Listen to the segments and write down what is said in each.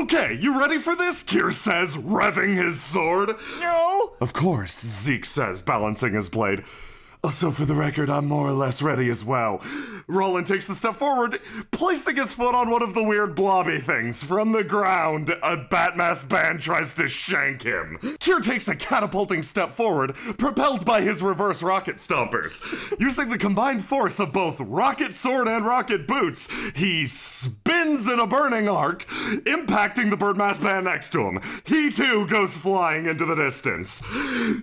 Okay, you ready for this? Kyr says, revving his sword. No! Of course, Zeke says, balancing his blade. Also, for the record, I'm more or less ready as well. Roland takes a step forward, placing his foot on one of the weird blobby things. From the ground, a Batmask band tries to shank him. Kyr takes a catapulting step forward, propelled by his reverse rocket stompers. Using the combined force of both rocket sword and rocket boots, he spins in a burning arc, impacting the Birdmask band next to him. He too goes flying into the distance.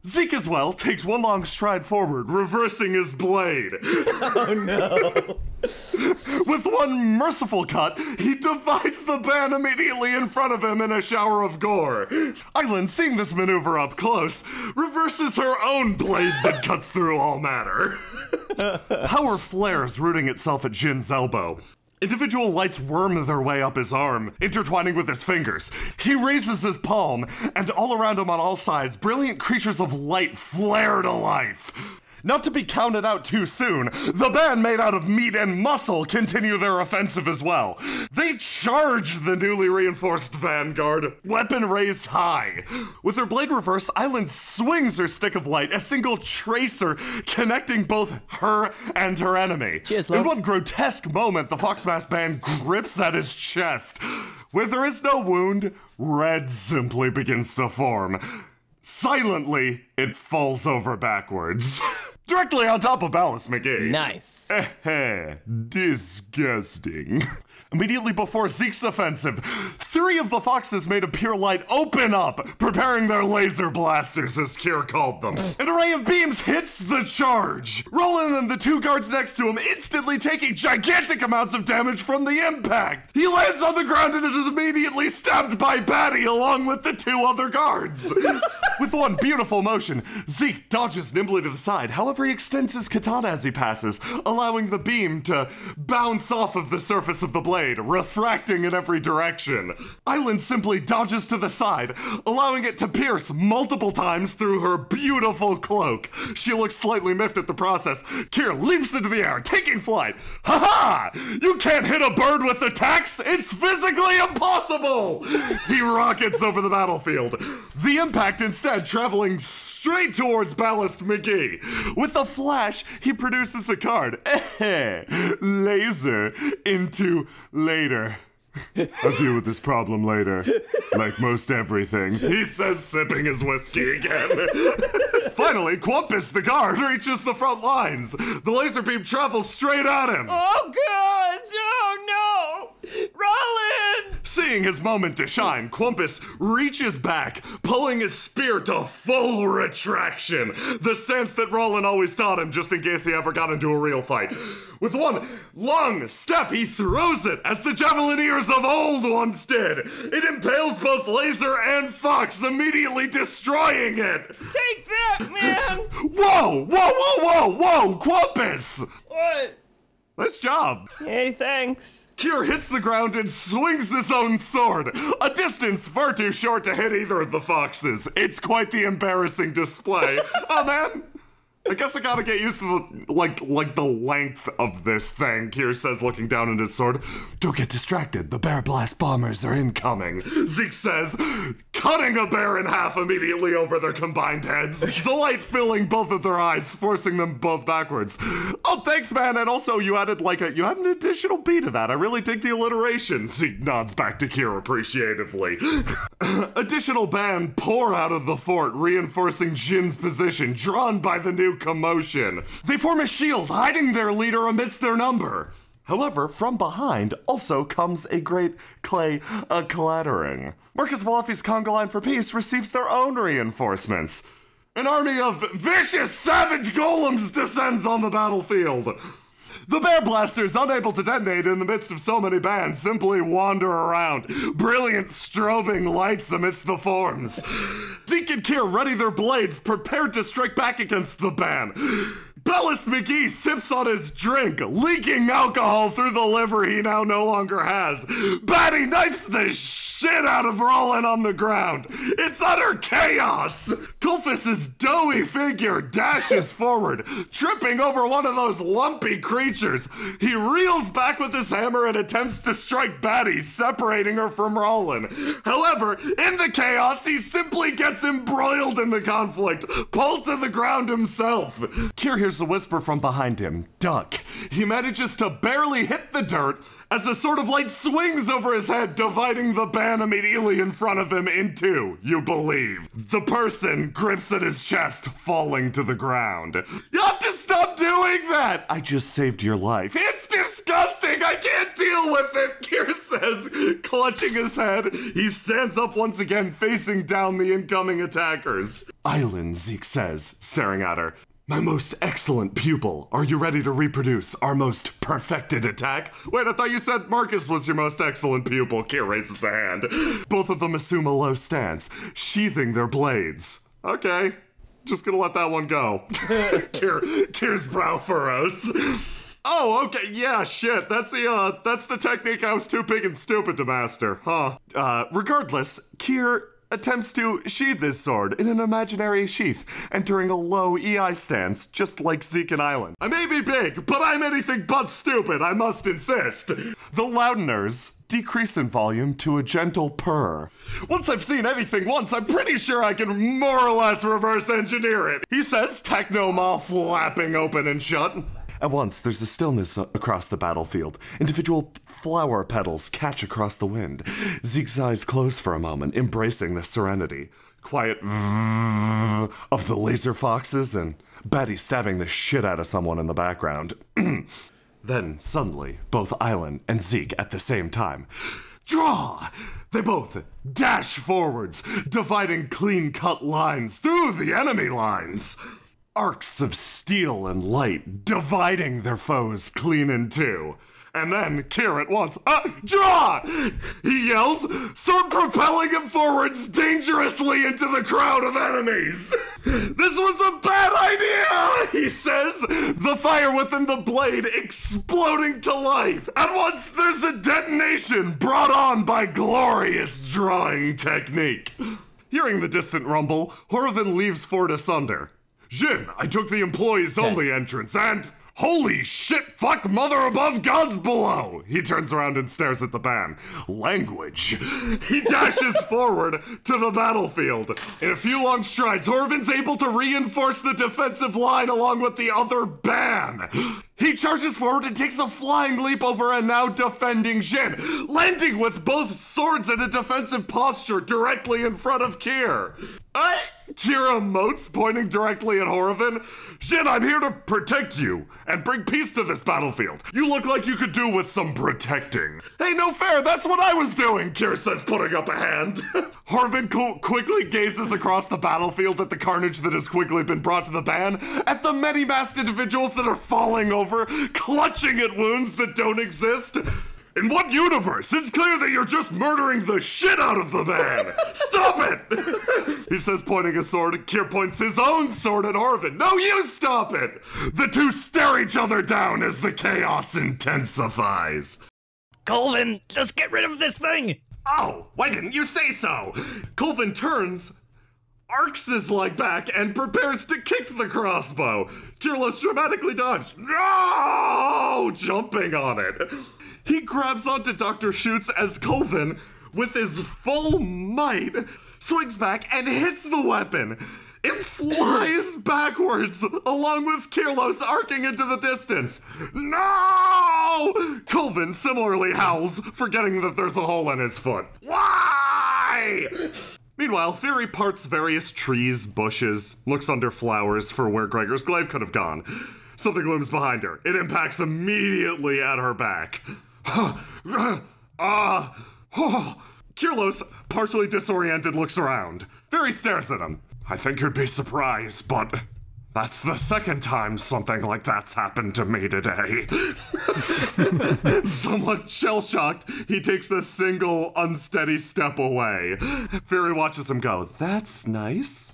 Zeke as well takes one long stride forward, reversing his blade. Oh no. With one merciful cut, he divides the band immediately in front of him in a shower of gore. Island, seeing this maneuver up close, reverses her own blade that cuts through all matter. Power flares, rooting itself at Jin's elbow. Individual lights worm their way up his arm, intertwining with his fingers. He raises his palm, and all around him on all sides, brilliant creatures of light flare to life. Not to be counted out too soon, the band made out of meat and muscle continue their offensive as well. They charge the newly reinforced vanguard, weapon raised high. With her blade reversed, Island swings her stick of light, a single tracer connecting both her and her enemy. Cheers, love. In one grotesque moment, the Foxmask band grips at his chest. Where there is no wound, red simply begins to form. Silently, it falls over backwards. Directly on top of Ballast McGee. Nice. Disgusting. Immediately before Zeke's offensive, 3 of the foxes made of pure light open up, preparing their laser blasters, as Kyr called them. An array of beams hits the charge. Roland and the 2 guards next to him instantly taking gigantic amounts of damage from the impact. He lands on the ground and is immediately stabbed by Batty along with the 2 other guards. With one beautiful motion, Zeke dodges nimbly to the side. However, he extends his katana as he passes, allowing the beam to bounce off of the surface of the blade, refracting in every direction. Island simply dodges to the side, allowing it to pierce multiple times through her beautiful cloak. She looks slightly miffed at the process. Kyr leaps into the air, taking flight. Ha-ha! You can't hit a bird with attacks! It's physically impossible! He rockets over the battlefield. The impact instead traveling straight towards Ballast McGee. With a flash, he produces a card. Laser into later. I'll deal with this problem later. Like most everything. He says, sipping his whiskey again. Finally, Quumpus, the guard, reaches the front lines. The laser beam travels straight at him. Oh god! Oh no! Roland! Seeing his moment to shine, Quumpus reaches back, pulling his spear to full retraction. The stance that Roland always taught him just in case he ever got into a real fight. With one long step, he throws it as the javelineers of old once did. It impales both Laser and Fox, immediately destroying it. Take that, man! Whoa, whoa, whoa, whoa, whoa, Quumpus! What? Nice job. Hey, thanks. Kyr hits the ground and swings his own sword, a distance far too short to hit either of the foxes. It's quite the embarrassing display. Oh man, I guess I gotta get used to the, like the length of this thing, Kyr says, looking down at his sword. Don't get distracted, the bear blast bombers are incoming, Zeke says, cutting a bear in half immediately over their combined heads, the light filling both of their eyes, forcing them both backwards. Oh, thanks, man, and also you added an additional beat to that. I really dig the alliteration. Zeke nods back to Kyr appreciatively. Additional band pour out of the fort, reinforcing Jin's position, drawn by the new commotion. They form a shield, hiding their leader amidst their number. However, from behind also comes a great clattering. Marcus Valafi's conga line for peace receives their own reinforcements. An army of vicious, savage golems descends on the battlefield. The bear blasters, unable to detonate in the midst of so many bands, simply wander around, brilliant strobing lights amidst the forms. Zeke and Kyr ready their blades, prepared to strike back against the band. Ballast McGee sips on his drink, leaking alcohol through the liver he now no longer has. Batty knifes the shit out of Roland on the ground. It's utter chaos. Kulfis's doughy figure dashes forward, tripping over one of those lumpy creatures. He reels back with his hammer and attempts to strike Batty, separating her from Rollin. However, in the chaos, he simply gets embroiled in the conflict, pulled to the ground himself. Kyr hears a whisper from behind him, "Duck." He manages to barely hit the dirt as a sword of light swings over his head, dividing the ban immediately in front of him in two, you believe. The person grips at his chest, falling to the ground. You have to stop doing that! I just saved your life. It's disgusting! I can't deal with it, Kyr says, clutching his head. He stands up once again, facing down the incoming attackers. Island, Zeke says, staring at her. My most excellent pupil, are you ready to reproduce our most perfected attack? Wait, I thought you said Marcus was your most excellent pupil. Kyr raises a hand. Both of them assume a low stance, sheathing their blades. Okay, just gonna let that one go. Kyr's brow furrows. Oh, okay, yeah, shit, that's the technique I was too big and stupid to master, huh? Regardless, Kyr attempts to sheath his sword in an imaginary sheath, entering a low EI stance, just like Zeke and Island. I may be big, but I'm anything but stupid, I must insist. The Loudoners decrease in volume to a gentle purr. Once I've seen anything once, I'm pretty sure I can more or less reverse engineer it, he says, techno-maw flapping open and shut. At once, there's a stillness across the battlefield. Individual flower petals catch across the wind. Zeke's eyes close for a moment, embracing the serenity. Quiet of the laser foxes and Betty stabbing the shit out of someone in the background. Then, suddenly, both Island and Zeke at the same time. Draw! They both dash forwards, dividing clean-cut lines through the enemy lines. Arcs of steel and light, dividing their foes clean in two. And then Kyr at once, draw! He yells, sword propelling him forwards dangerously into the crowd of enemies. This was a bad idea, he says, the fire within the blade exploding to life. At once there's a detonation brought on by glorious drawing technique. Hearing the distant rumble, Horvin leaves Ford asunder. Jin, I took the employees-only entrance and... Holy shit, fuck, mother above, gods below! He turns around and stares at the ban. Language. He dashes forward to the battlefield. In a few long strides, Horvin's able to reinforce the defensive line along with the other ban. He charges forward and takes a flying leap over a now defending Jin, landing with both swords in a defensive posture directly in front of Kyr. Kyr emotes, pointing directly at Horvin. Jin, I'm here to protect you and bring peace to this battlefield. You look like you could do with some protecting. Hey, no fair, that's what I was doing, Kyr says, putting up a hand. Horvin quickly gazes across the battlefield at the carnage that has quickly been brought to the ban, at the many masked individuals that are falling over, clutching at wounds that don't exist. In what universe? It's clear that you're just murdering the shit out of the man! Stop it! He says, pointing a sword. Kyr points his own sword at Horvin. No, you stop it! The two stare each other down as the chaos intensifies. Colvin, just get rid of this thing! Oh, why didn't you say so? Colvin turns, arcs his leg back, and prepares to kick the crossbow. Kyrlos dramatically dodges. No! Jumping on it. He grabs onto Dr. Schutz as Colvin, with his full might, swings back and hits the weapon. It flies backwards, along with Kyrlos arcing into the distance. No! Colvin similarly howls, forgetting that there's a hole in his foot. Why? Meanwhile, Fury parts various trees, bushes, looks under flowers for where Gregor's glaive could have gone. Something looms behind her. It impacts immediately at her back. Kyrlos, partially disoriented, looks around. Fury stares at him. I think you'd be surprised, but that's the second time something like that's happened to me today. Somewhat shell-shocked, he takes a single unsteady step away. Fury watches him go, that's nice.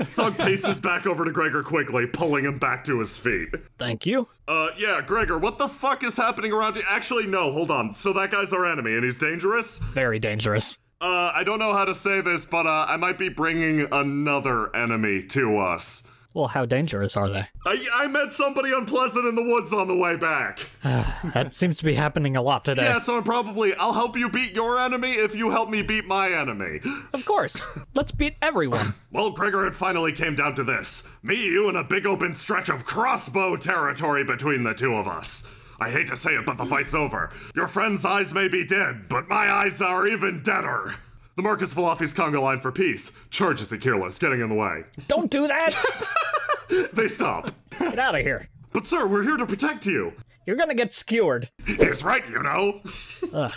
Thug paces back over to Gregor quickly, pulling him back to his feet. Thank you. Yeah, Gregor, what the fuck is happening around you? Actually, no, hold on. So that guy's our enemy, and he's dangerous? Very dangerous. I don't know how to say this, but I might be bringing another enemy to us. Well, how dangerous are they? I met somebody unpleasant in the woods on the way back. That seems to be happening a lot today. Yeah, so I'll help you beat your enemy if you help me beat my enemy. Of course. Let's beat everyone. Well, Gregor, it finally came down to this. Me, you, and a big open stretch of crossbow territory between the two of us. I hate to say it, but the fight's over. Your friend's eyes may be dead, but my eyes are even deader. The Marcus Falafi's conga line for peace charges at Kyrlos, getting in the way. Don't do that! They stop. Get out of here. But sir, we're here to protect you. You're gonna get skewered. He's right, you know.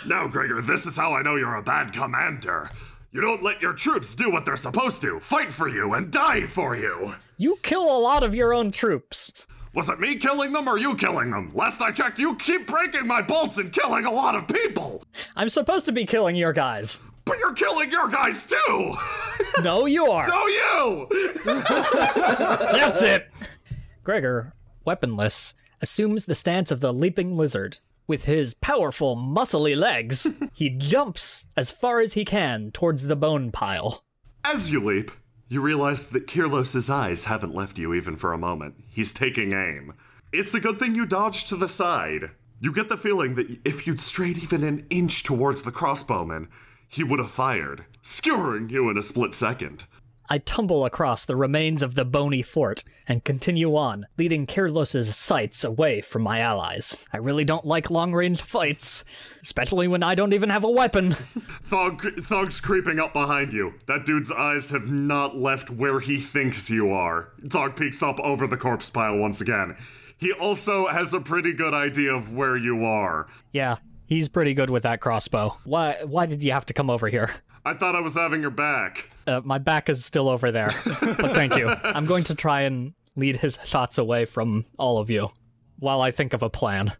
Now, Gregor, this is how I know you're a bad commander. You don't let your troops do what they're supposed to, fight for you and die for you. You kill a lot of your own troops. Was it me killing them or you killing them? Last I checked, you keep breaking my bolts and killing a lot of people. I'm supposed to be killing your guys. But you're killing your guys too! No, you are. No, you! That's it! Gregor, weaponless, assumes the stance of the leaping lizard. With his powerful, muscly legs, he jumps as far as he can towards the bone pile. As you leap, you realize that Kyrlos' eyes haven't left you even for a moment. He's taking aim. It's a good thing you dodged to the side. You get the feeling that if you'd strayed even an inch towards the crossbowman, he would have fired, skewering you in a split second. I tumble across the remains of the bony fort and continue on, leading Kyrlos' sights away from my allies. I really don't like long-range fights, especially when I don't even have a weapon. Thog's creeping up behind you. That dude's eyes have not left where he thinks you are. Thog peeks up over the corpse pile once again. He also has a pretty good idea of where you are. Yeah. He's pretty good with that crossbow. Why did you have to come over here? I thought I was having your back. My back is still over there, but thank you. I'm going to try and lead his shots away from all of you while I think of a plan.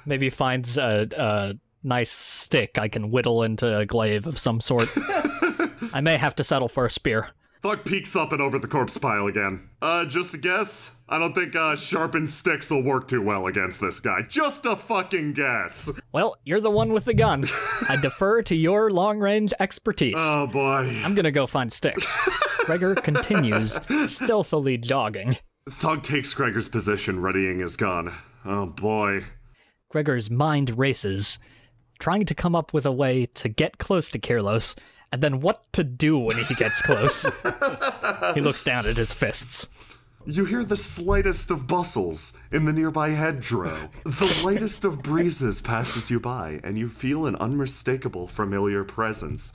Maybe find a nice stick I can whittle into a glaive of some sort. I may have to settle for a spear. Thug peeks up and over the corpse pile again. Just a guess? I don't think sharpened sticks will work too well against this guy. Just a fucking guess. Well, you're the one with the gun. I defer to your long-range expertise. Oh boy. I'm gonna go find sticks. Gregor continues, stealthily jogging. Thug takes Gregor's position, readying his gun. Oh boy. Gregor's mind races, trying to come up with a way to get close to Kyrlos, and then what to do when he gets close. He looks down at his fists. You hear the slightest of bustles in the nearby hedgerow. The lightest of breezes passes you by, and you feel an unmistakable familiar presence.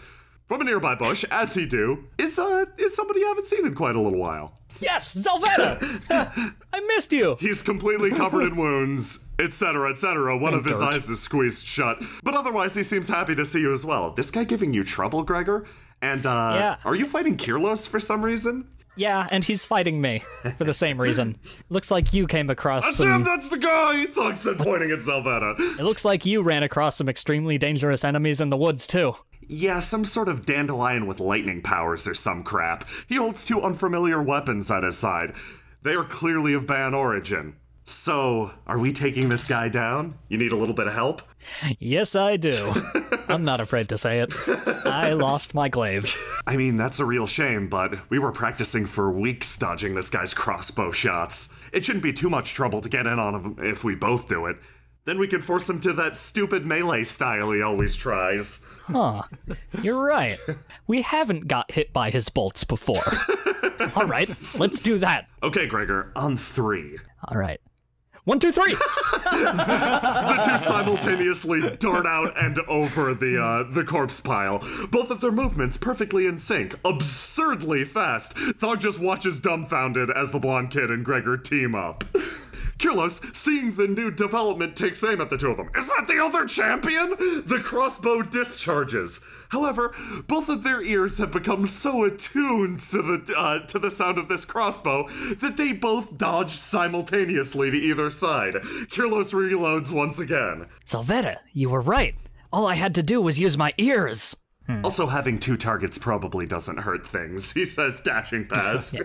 From a nearby bush, as he do, is somebody you haven't seen in quite a little while. Yes, Zelvetta! I missed you! He's completely covered in wounds, etc., etc. One of his eyes is squeezed shut. But otherwise, he seems happy to see you as well. This guy giving you trouble, Gregor? And, yeah. Are you fighting Kyrlos for some reason? Yeah, and he's fighting me for the same reason. Looks like you came across That's some... him, that's the guy! Thug said, pointing at Zelvetta. It looks like you ran across some extremely dangerous enemies in the woods, too. Yeah, some sort of dandelion with lightning powers or some crap. He holds two unfamiliar weapons at his side. They are clearly of Ban origin. So, are we taking this guy down? You need a little bit of help? Yes, I do. I'm not afraid to say it. I lost my glaive. I mean, that's a real shame, but we were practicing for weeks dodging this guy's crossbow shots. It shouldn't be too much trouble to get in on him if we both do it. Then we can force him to that stupid melee style he always tries. Huh. You're right. We haven't got hit by his bolts before. All right, let's do that. Okay, Gregor, on 3. All right. 1, 2, 3! The two simultaneously dart out and over the corpse pile. Both of their movements perfectly in sync, absurdly fast. Thog just watches dumbfounded as the blonde kid and Gregor team up. Kyrlos, seeing the new development, takes aim at the two of them. Is that the other champion? The crossbow discharges. However, both of their ears have become so attuned to the sound of this crossbow that they both dodge simultaneously to either side. Kyrlos reloads once again. Zelvetta, you were right. All I had to do was use my ears. Also, having 2 targets probably doesn't hurt things, he says, dashing past.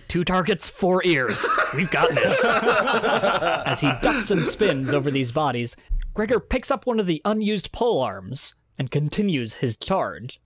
2 targets, 4 ears. We've got this. As he ducks and spins over these bodies, Gregor picks up one of the unused pole arms, and continues his charge.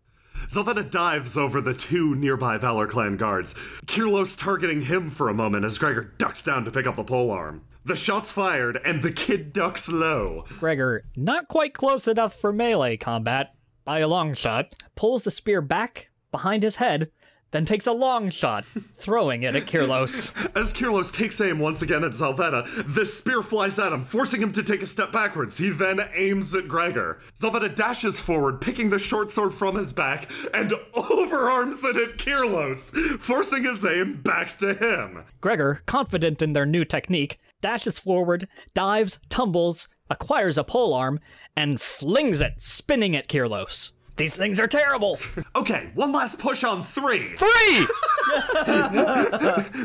Zelveta dives over the two nearby Valor Clan guards, Kyrlos targeting him for a moment as Gregor ducks down to pick up the polearm. The shot's fired, and the kid ducks low. Gregor, not quite close enough for melee combat, by a long shot, pulls the spear back behind his head, then takes a long shot, throwing it at Kyrlos. As Kyrlos takes aim once again at Zelveta, the spear flies at him, forcing him to take a step backwards. He then aims at Gregor. Zelveta dashes forward, picking the short sword from his back, and overarms it at Kyrlos, forcing his aim back to him. Gregor, confident in their new technique, dashes forward, dives, tumbles, acquires a polearm, and flings it, spinning at Kyrlos. These things are terrible! Okay, one last push on 3. 3!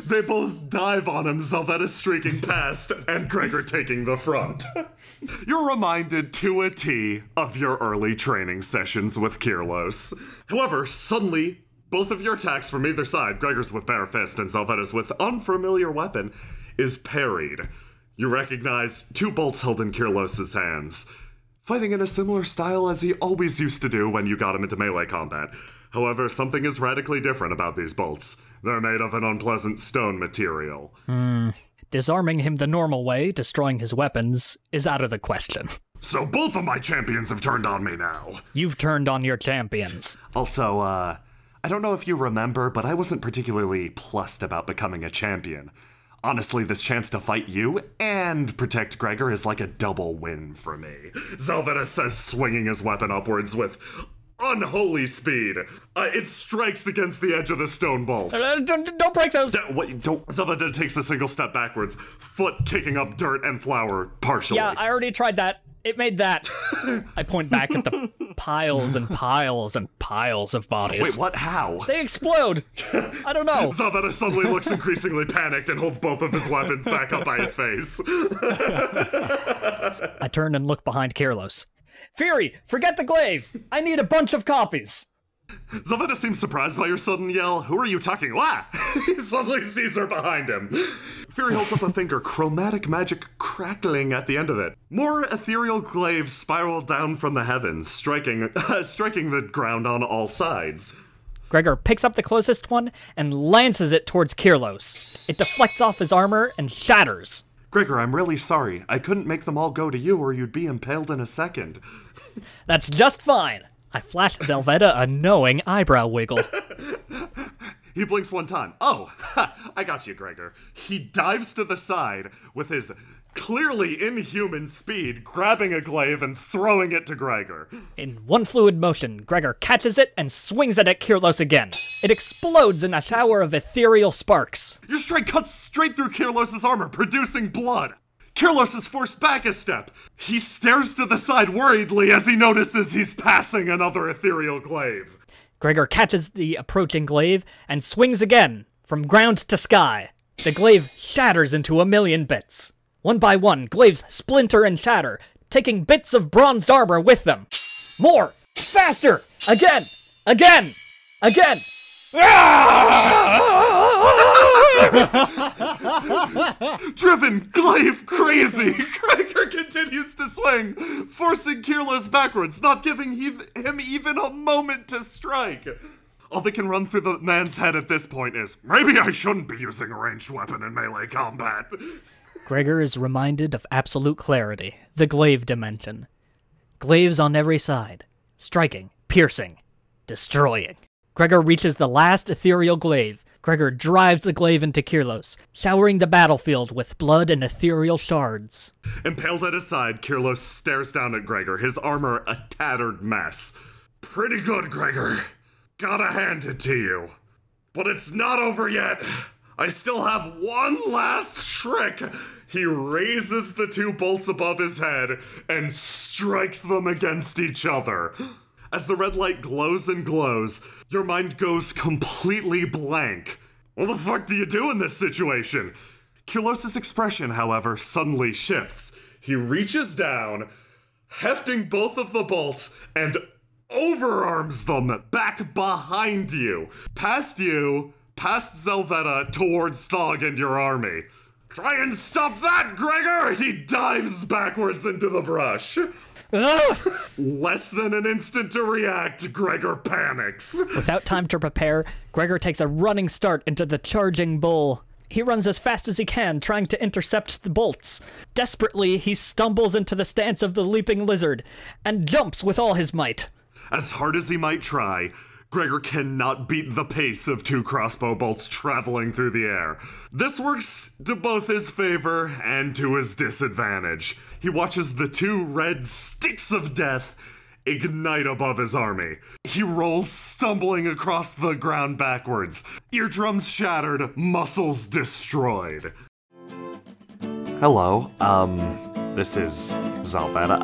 They both dive on him, Zelveta streaking past, and Gregor taking the front. You're reminded to a T of your early training sessions with Kyrlos. However, suddenly, both of your attacks from either side, Gregor's with bare fist and Zelveta's with unfamiliar weapon, is parried. You recognize 2 bolts held in Kyrlos' hands, fighting in a similar style as he always used to do when you got him into melee combat. However, something is radically different about these bolts. They're made of an unpleasant stone material. Disarming him the normal way, destroying his weapons, is out of the question. So both of my champions have turned on me now. You've turned on your champions. Also, I don't know if you remember, but I wasn't particularly plussed about becoming a champion. Honestly, this chance to fight you and protect Gregor is like a double win for me. Zelveta says, swinging his weapon upwards with unholy speed. It strikes against the edge of the stone bolt. Don't break those! Zelveta takes a single step backwards, foot kicking up dirt and flour partially. Yeah, I already tried that. It made that. I point back at the piles and piles and piles of bodies. Wait, what? How? They explode! I don't know. Zelveta suddenly looks increasingly panicked and holds both of his weapons back up by his face. I turn and look behind Kyrlos. Fury, forget the glaive! I need a bunch of copies! Zelveta seems surprised by your sudden yell. Who are you talking? Wah! He suddenly sees her behind him. Fury holds up a finger, chromatic magic crackling at the end of it. More ethereal glaives spiral down from the heavens, striking the ground on all sides. Gregor picks up the closest one and lances it towards Kyrlos. It deflects off his armor and shatters. Gregor, I'm really sorry. I couldn't make them all go to you or you'd be impaled in a second. That's just fine. I flash Zelveta a knowing eyebrow wiggle. He blinks one time. Oh, I got you, Gregor. He dives to the side with his clearly inhuman speed, grabbing a glaive and throwing it to Gregor. In one fluid motion, Gregor catches it and swings it at Kyrlos again. It explodes in a shower of ethereal sparks. Your strike cuts straight through Kyrlos' armor, producing blood. Kyrlos is forced back a step. He stares to the side worriedly as he notices he's passing another ethereal glaive. Gregor catches the approaching glaive and swings again, from ground to sky. The glaive shatters into a million bits. One by one, glaives splinter and shatter, taking bits of bronzed armor with them. More! Faster! Again! Again! Again! Driven glaive crazy, Gregor continues to swing, forcing Kyrlos backwards, not giving him even a moment to strike. All that can run through the man's head at this point is, maybe I shouldn't be using a ranged weapon in melee combat. Gregor is reminded of absolute clarity, the glaive dimension. Glaives on every side, striking, piercing, destroying. Gregor reaches the last ethereal glaive. Gregor drives the glaive into Kyrlos, showering the battlefield with blood and ethereal shards. Impaled at his side, Kyrlos stares down at Gregor, his armor a tattered mess. Pretty good, Gregor. Gotta hand it to you. But it's not over yet. I still have one last trick. He raises the 2 bolts above his head and strikes them against each other. As the red light glows and glows, your mind goes completely blank. What the fuck do you do in this situation? Kyrlos' expression, however, suddenly shifts. He reaches down, hefting both of the bolts, and overarms them back behind you. Past Zelveta, towards Thog and your army. Try and stop that, Gregor! He dives backwards into the brush. Less than an instant to react, Gregor panics. Without time to prepare, Gregor takes a running start into the charging bull. He runs as fast as he can, trying to intercept the bolts. Desperately, he stumbles into the stance of the leaping lizard and jumps with all his might. As hard as he might try, Gregor cannot beat the pace of 2 crossbow bolts traveling through the air. This works to both his favor and to his disadvantage. He watches the 2 red sticks of death ignite above his army. He rolls, stumbling across the ground backwards. Eardrums shattered, muscles destroyed. Hello, this is Zalvetta.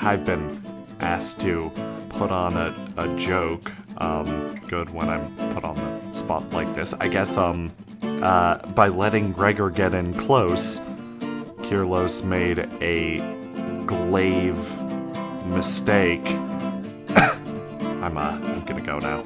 I've been asked to put on a joke. Good when I'm put on the spot like this. I guess, by letting Gregor get in close, Kyrlos made a glaive mistake. I'm gonna go now.